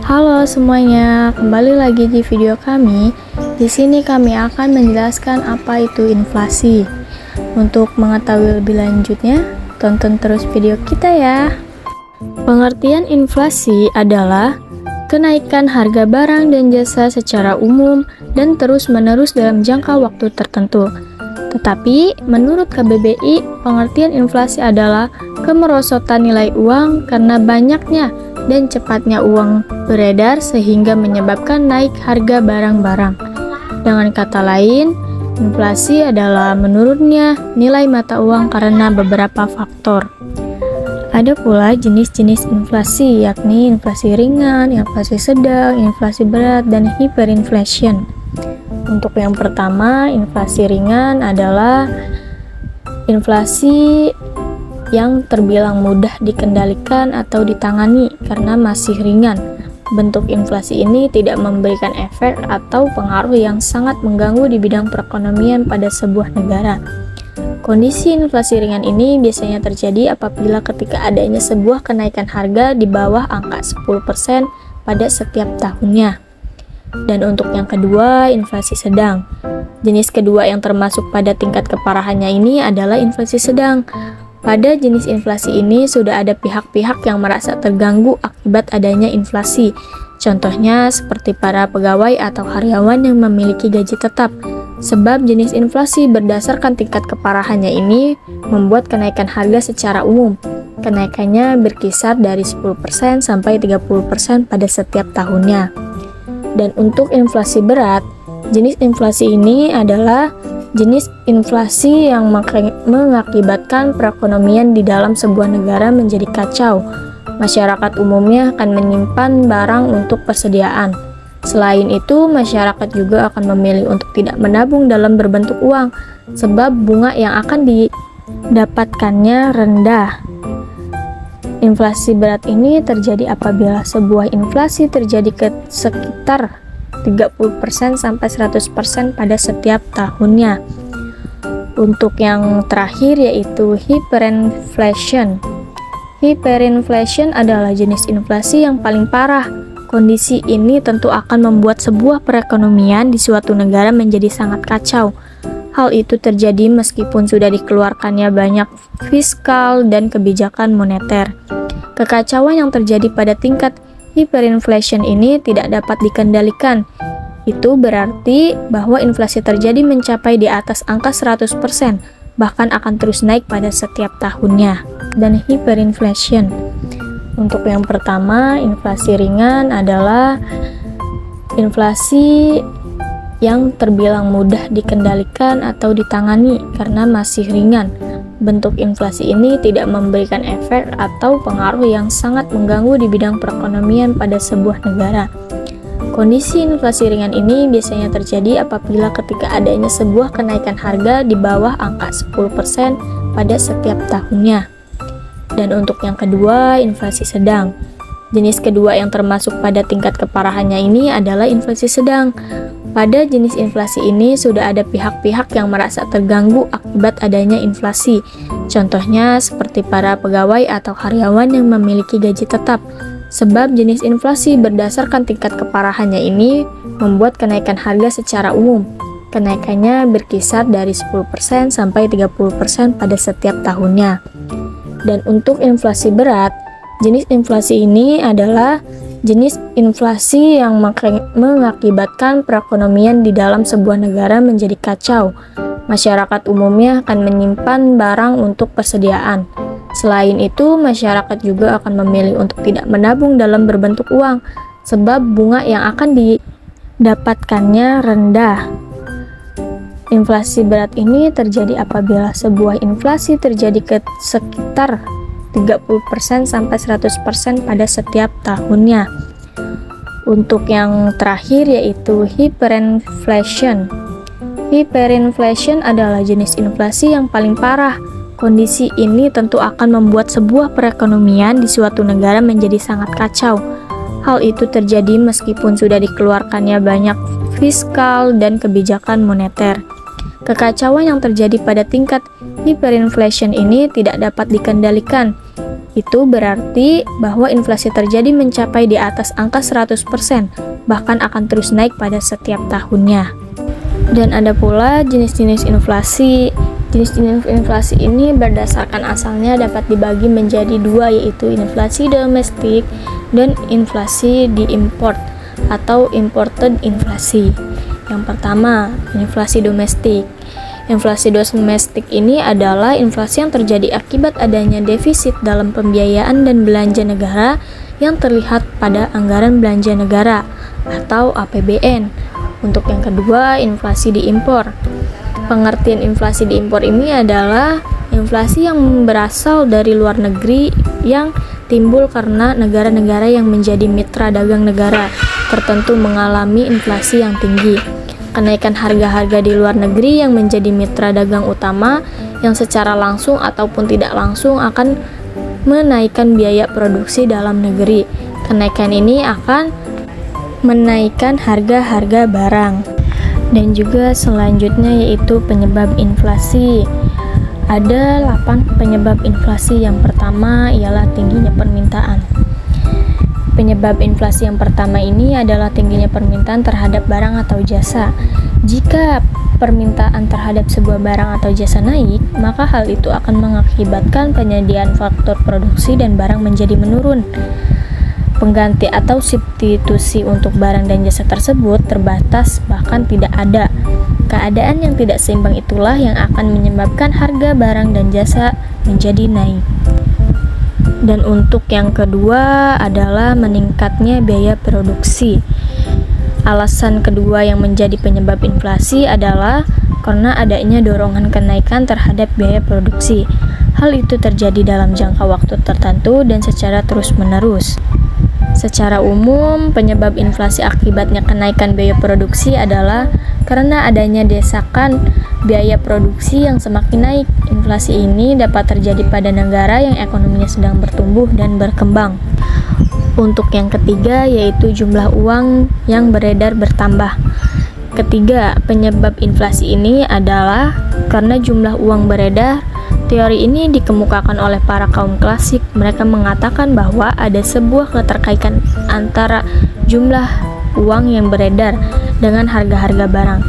Halo semuanya, kembali lagi di video kami. Di sini kami akan menjelaskan apa itu inflasi. Untuk mengetahui lebih lanjutnya, tonton terus video kita ya. Pengertian inflasi adalah kenaikan harga barang dan jasa secara umum dan terus-menerus dalam jangka waktu tertentu. Tetapi, menurut KBBI, pengertian inflasi adalah kemerosotan nilai uang karena banyaknya dan cepatnya uang beredar sehingga menyebabkan naik harga barang-barang. Dengan kata lain, inflasi adalah menurunnya nilai mata uang karena beberapa faktor. Ada pula jenis-jenis inflasi, yakni inflasi ringan, inflasi sedang, inflasi berat, dan hyperinflation. Untuk yang pertama, inflasi ringan adalah inflasi yang terbilang mudah dikendalikan atau ditangani karena masih ringan. Bentuk inflasi ini tidak memberikan efek atau pengaruh yang sangat mengganggu di bidang perekonomian pada sebuah negara. Kondisi inflasi ringan ini biasanya terjadi apabila ketika adanya sebuah kenaikan harga di bawah angka 10% pada setiap tahunnya. Dan untuk yang kedua, inflasi sedang. Jenis kedua yang termasuk pada tingkat keparahannya ini adalah inflasi sedang. Pada jenis inflasi ini sudah ada pihak-pihak yang merasa terganggu akibat adanya inflasi. Contohnya seperti para pegawai atau karyawan yang memiliki gaji tetap. Sebab jenis inflasi berdasarkan tingkat keparahannya ini membuat kenaikan harga secara umum. Kenaikannya berkisar dari 10% sampai 30% pada setiap tahunnya. Dan untuk inflasi berat, jenis inflasi ini adalah jenis inflasi yang mengakibatkan perekonomian di dalam sebuah negara menjadi kacau. Masyarakat umumnya akan menyimpan barang untuk persediaan. Selain itu, masyarakat juga akan memilih untuk tidak menabung dalam berbentuk uang, sebab bunga yang akan didapatkannya rendah. Inflasi berat ini terjadi apabila sebuah inflasi terjadi ke sekitar 30% sampai 100% pada setiap tahunnya. Untuk yang terakhir yaitu hyperinflation. Hyperinflation adalah jenis inflasi yang paling parah. Kondisi ini tentu akan membuat sebuah perekonomian di suatu negara menjadi sangat kacau. Hal itu terjadi meskipun sudah dikeluarkannya banyak fiskal dan kebijakan moneter. Kekacauan yang terjadi pada tingkat hyperinflation ini tidak dapat dikendalikan. Itu berarti bahwa inflasi terjadi mencapai di atas angka 100%, bahkan akan terus naik pada setiap tahunnya. Dan hyperinflation. Untuk yang pertama, inflasi ringan adalah inflasi yang terbilang mudah dikendalikan atau ditangani karena masih ringan. Bentuk inflasi ini tidak memberikan efek atau pengaruh yang sangat mengganggu di bidang perekonomian pada sebuah negara. Kondisi inflasi ringan ini biasanya terjadi apabila ketika adanya sebuah kenaikan harga di bawah angka 10% pada setiap tahunnya. Dan untuk yang kedua, inflasi sedang. Jenis kedua yang termasuk pada tingkat keparahannya ini adalah inflasi sedang. Pada jenis inflasi ini sudah ada pihak-pihak yang merasa terganggu akibat adanya inflasi. Contohnya seperti para pegawai atau karyawan yang memiliki gaji tetap. Sebab jenis inflasi berdasarkan tingkat keparahannya ini membuat kenaikan harga secara umum. Kenaikannya berkisar dari 10% sampai 30% pada setiap tahunnya. Dan untuk inflasi berat, jenis inflasi ini adalah jenis inflasi yang mengakibatkan perekonomian di dalam sebuah negara menjadi kacau. Masyarakat umumnya akan menyimpan barang untuk persediaan. Selain itu, masyarakat juga akan memilih untuk tidak menabung dalam berbentuk uang, sebab bunga yang akan didapatkannya rendah. Inflasi berat ini terjadi apabila sebuah inflasi terjadi ke sekitar 30% sampai 100% pada setiap tahunnya. Untuk yang terakhir yaitu hyperinflation. Hyperinflation adalah jenis inflasi yang paling parah. Kondisi ini tentu akan membuat sebuah perekonomian di suatu negara menjadi sangat kacau. Hal itu terjadi meskipun sudah dikeluarkannya banyak fiskal dan kebijakan moneter. Kekacauan yang terjadi pada tingkat hyperinflation ini tidak dapat dikendalikan. Itu berarti bahwa inflasi terjadi mencapai di atas angka 100%, bahkan akan terus naik pada setiap tahunnya. Dan ada pula jenis-jenis inflasi. Jenis-jenis inflasi ini berdasarkan asalnya dapat dibagi menjadi dua, yaitu inflasi domestik dan inflasi diimport atau imported inflasi. Yang pertama, inflasi domestik. Inflasi domestik ini adalah inflasi yang terjadi akibat adanya defisit dalam pembiayaan dan belanja negara yang terlihat pada anggaran belanja negara atau APBN. Untuk yang kedua, inflasi diimpor. Pengertian inflasi diimpor ini adalah inflasi yang berasal dari luar negeri yang timbul karena negara-negara yang menjadi mitra dagang negara tertentu mengalami inflasi yang tinggi. Kenaikan harga-harga di luar negeri yang menjadi mitra dagang utama yang secara langsung ataupun tidak langsung akan menaikkan biaya produksi dalam negeri. Kenaikan ini akan menaikkan harga-harga barang. Dan juga selanjutnya yaitu penyebab inflasi. Ada 8 penyebab inflasi. Yang pertama ialah tingginya permintaan. Penyebab inflasi yang pertama ini adalah tingginya permintaan terhadap barang atau jasa. Jika permintaan terhadap sebuah barang atau jasa naik, maka hal itu akan mengakibatkan penyediaan faktor produksi dan barang menjadi menurun. Pengganti atau substitusi untuk barang dan jasa tersebut terbatas bahkan tidak ada. Keadaan yang tidak seimbang itulah yang akan menyebabkan harga barang dan jasa menjadi naik. Dan untuk yang kedua adalah meningkatnya biaya produksi. Alasan kedua yang menjadi penyebab inflasi adalah karena adanya dorongan kenaikan terhadap biaya produksi. Hal itu terjadi dalam jangka waktu tertentu dan secara terus-menerus. Secara umum, penyebab inflasi akibatnya kenaikan biaya produksi adalah karena adanya desakan biaya produksi yang semakin naik. Inflasi ini dapat terjadi pada negara yang ekonominya sedang bertumbuh dan berkembang. Untuk yang ketiga yaitu jumlah uang yang beredar bertambah. Ketiga, penyebab inflasi ini adalah karena jumlah uang beredar. Teori ini dikemukakan oleh para kaum klasik. Mereka mengatakan bahwa ada sebuah keterkaitan antara jumlah uang yang beredar dengan harga-harga barang.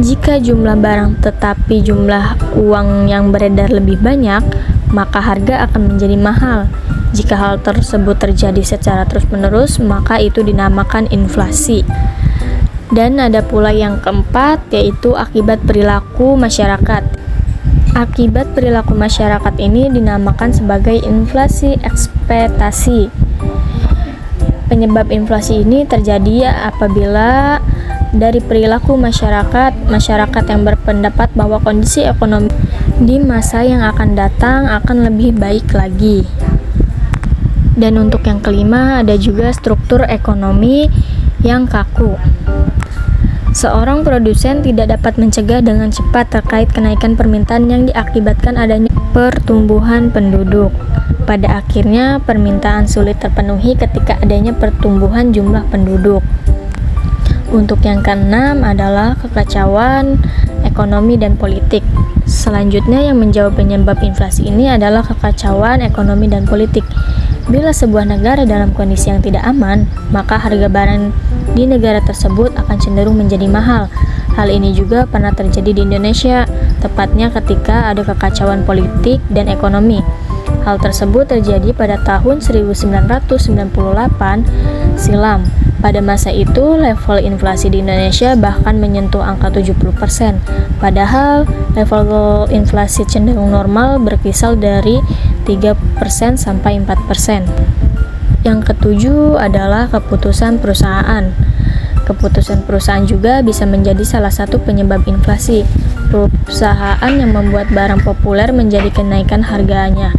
Jika jumlah barang tetapi jumlah uang yang beredar lebih banyak, maka harga akan menjadi mahal. Jika hal tersebut terjadi secara terus-menerus, maka itu dinamakan inflasi. Dan ada pula yang keempat, yaitu akibat perilaku masyarakat. Akibat perilaku masyarakat ini dinamakan sebagai inflasi ekspektasi. Penyebab inflasi ini terjadi apabila dari perilaku masyarakat yang berpendapat bahwa kondisi ekonomi di masa yang akan datang akan lebih baik lagi. Dan untuk yang kelima ada juga struktur ekonomi yang kaku. Seorang produsen tidak dapat mencegah dengan cepat terkait kenaikan permintaan yang diakibatkan adanya pertumbuhan penduduk. Pada akhirnya, permintaan sulit terpenuhi ketika adanya pertumbuhan jumlah penduduk. Untuk yang keenam adalah kekacauan ekonomi dan politik. Selanjutnya yang menjawab penyebab inflasi ini adalah kekacauan ekonomi dan politik. Bila sebuah negara dalam kondisi yang tidak aman, maka harga barang di negara tersebut akan cenderung menjadi mahal. Hal ini juga pernah terjadi di Indonesia, tepatnya ketika ada kekacauan politik dan ekonomi. Hal tersebut terjadi pada tahun 1998 silam. Pada masa itu, level inflasi di Indonesia bahkan menyentuh angka 70%. Padahal, level inflasi cenderung normal berkisar dari 3% sampai 4%. Yang ketujuh adalah keputusan perusahaan. Keputusan perusahaan juga bisa menjadi salah satu penyebab inflasi. Perusahaan yang membuat barang populer menjadi kenaikan harganya.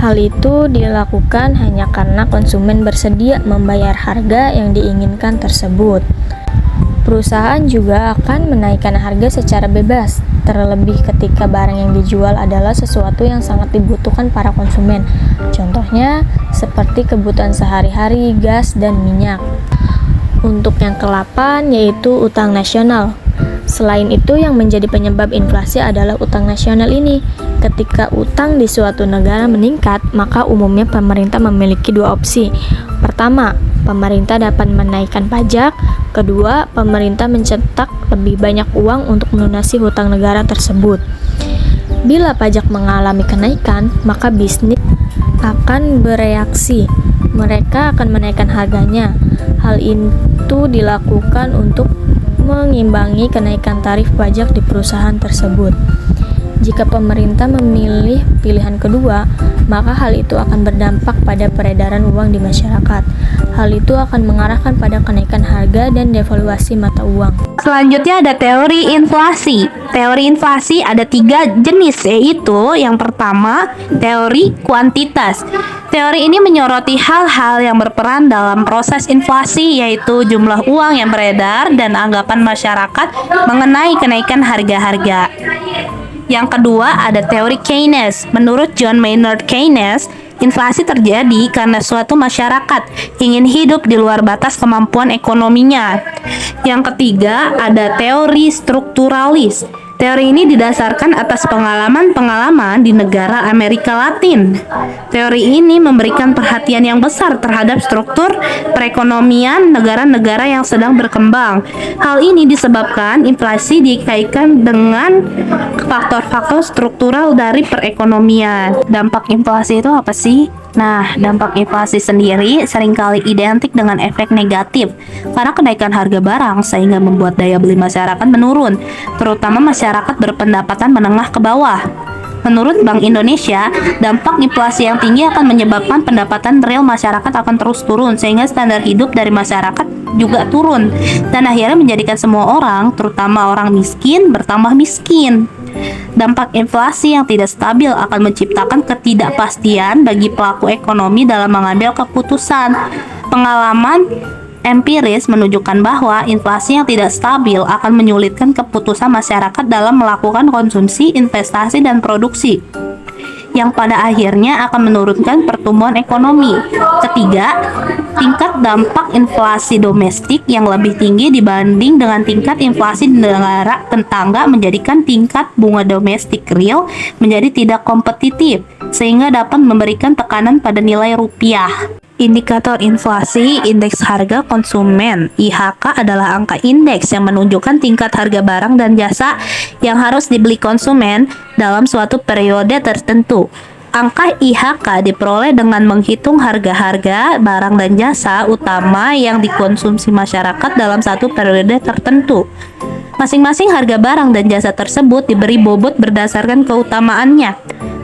Hal itu dilakukan hanya karena konsumen bersedia membayar harga yang diinginkan tersebut. Perusahaan juga akan menaikkan harga secara bebas, terlebih ketika barang yang dijual adalah sesuatu yang sangat dibutuhkan para konsumen. Contohnya, seperti kebutuhan sehari-hari, gas, dan minyak. Untuk yang ke-8 yaitu utang nasional. Selain itu, yang menjadi penyebab inflasi adalah utang nasional ini. Ketika utang di suatu negara meningkat, maka umumnya pemerintah memiliki dua opsi. Pertama, pemerintah dapat menaikkan pajak. Kedua, pemerintah mencetak lebih banyak uang untuk melunasi hutang negara tersebut. Bila pajak mengalami kenaikan, maka bisnis akan bereaksi. Mereka akan menaikkan harganya. Hal itu dilakukan untuk mengimbangi kenaikan tarif pajak di perusahaan tersebut. Jika pemerintah memilih pilihan kedua, maka hal itu akan berdampak pada peredaran uang di masyarakat. Hal itu akan mengarahkan pada kenaikan harga dan devaluasi mata uang. Selanjutnya ada teori inflasi. Teori inflasi ada 3 jenis, yaitu yang pertama, teori kuantitas. Teori ini menyoroti hal-hal yang berperan dalam proses inflasi, yaitu jumlah uang yang beredar dan anggapan masyarakat mengenai kenaikan harga-harga. Yang kedua ada teori Keynes. Menurut John Maynard Keynes, inflasi terjadi karena suatu masyarakat ingin hidup di luar batas kemampuan ekonominya. Yang ketiga ada teori strukturalis. Teori ini didasarkan atas pengalaman-pengalaman di negara Amerika Latin. Teori ini memberikan perhatian yang besar terhadap struktur perekonomian negara-negara yang sedang berkembang. Hal ini disebabkan inflasi dikaitkan dengan faktor-faktor struktural dari perekonomian. Dampak inflasi itu apa sih? Nah, dampak inflasi sendiri seringkali identik dengan efek negatif karena kenaikan harga barang sehingga membuat daya beli masyarakat menurun, terutama masyarakat berpendapatan menengah ke bawah. Menurut Bank Indonesia, dampak inflasi yang tinggi akan menyebabkan pendapatan real masyarakat akan terus turun sehingga standar hidup dari masyarakat juga turun dan akhirnya menjadikan semua orang, terutama orang miskin, bertambah miskin. Dampak inflasi yang tidak stabil akan menciptakan ketidakpastian bagi pelaku ekonomi dalam mengambil keputusan. Pengalaman empiris menunjukkan bahwa inflasi yang tidak stabil akan menyulitkan keputusan masyarakat dalam melakukan konsumsi, investasi, dan produksi, yang pada akhirnya akan menurunkan pertumbuhan ekonomi. Ketiga, tingkat dampak inflasi domestik yang lebih tinggi dibanding dengan tingkat inflasi di negara tetangga menjadikan tingkat bunga domestik real menjadi tidak kompetitif, sehingga dapat memberikan tekanan pada nilai rupiah. Indikator inflasi, indeks harga konsumen (IHK) adalah angka indeks yang menunjukkan tingkat harga barang dan jasa yang harus dibeli konsumen dalam suatu periode tertentu. Angka IHK diperoleh dengan menghitung harga-harga barang dan jasa utama yang dikonsumsi masyarakat dalam satu periode tertentu. Masing-masing harga barang dan jasa tersebut diberi bobot berdasarkan keutamaannya.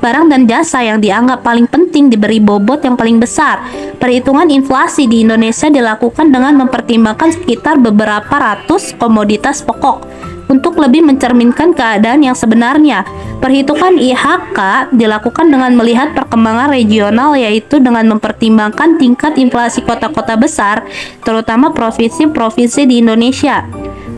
Barang dan jasa yang dianggap paling penting diberi bobot yang paling besar. Perhitungan inflasi di Indonesia dilakukan dengan mempertimbangkan sekitar beberapa ratus komoditas pokok untuk lebih mencerminkan keadaan yang sebenarnya. Perhitungan IHK dilakukan dengan melihat perkembangan regional, yaitu dengan mempertimbangkan tingkat inflasi kota-kota besar, terutama provinsi-provinsi di Indonesia.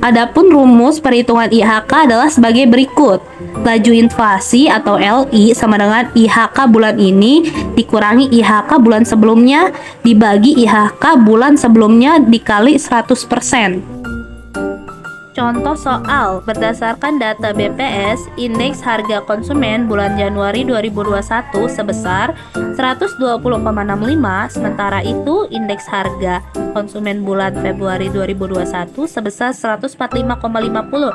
Adapun rumus perhitungan IHK adalah sebagai berikut. Laju inflasi atau LI sama dengan IHK bulan ini dikurangi IHK bulan sebelumnya dibagi IHK bulan sebelumnya dikali 100%. Contoh soal, berdasarkan data BPS, indeks harga konsumen bulan Januari 2021 sebesar 120,65, sementara itu indeks harga konsumen bulan Februari 2021 sebesar 145,50.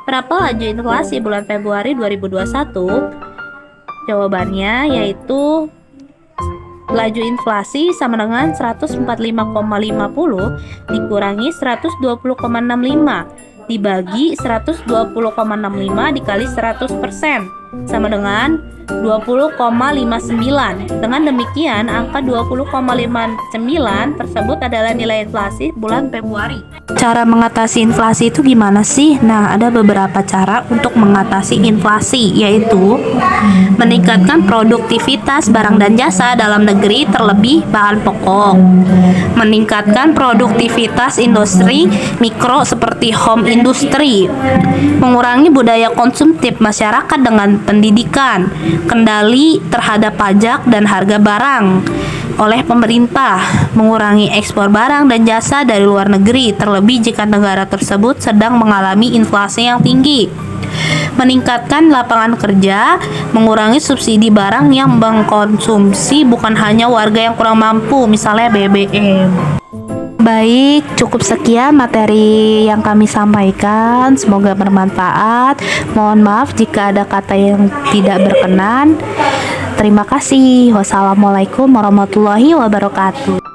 Berapa laju inflasi bulan Februari 2021? Jawabannya yaitu laju inflasi sama dengan 145,50 dikurangi 120,65 dibagi 120,65 dikali 100% sama dengan 20,59. Dengan demikian, angka 20,59 tersebut adalah nilai inflasi bulan Februari. Cara mengatasi inflasi itu gimana sih? Nah, ada beberapa cara untuk mengatasi inflasi, yaitu meningkatkan produktivitas barang dan jasa dalam negeri terlebih bahan pokok, meningkatkan produktivitas industri mikro seperti home industry, mengurangi budaya konsumtif masyarakat dengan pendidikan, kendali terhadap pajak dan harga barang oleh pemerintah, mengurangi ekspor barang dan jasa dari luar negeri, terlebih jika negara tersebut sedang mengalami inflasi yang tinggi, meningkatkan lapangan kerja, mengurangi subsidi barang yang mengkonsumsi bukan hanya warga yang kurang mampu, misalnya BBM. Baik, cukup sekian materi yang kami sampaikan. Semoga bermanfaat. Mohon maaf jika ada kata yang tidak berkenan. Terima kasih. Wassalamualaikum warahmatullahi wabarakatuh.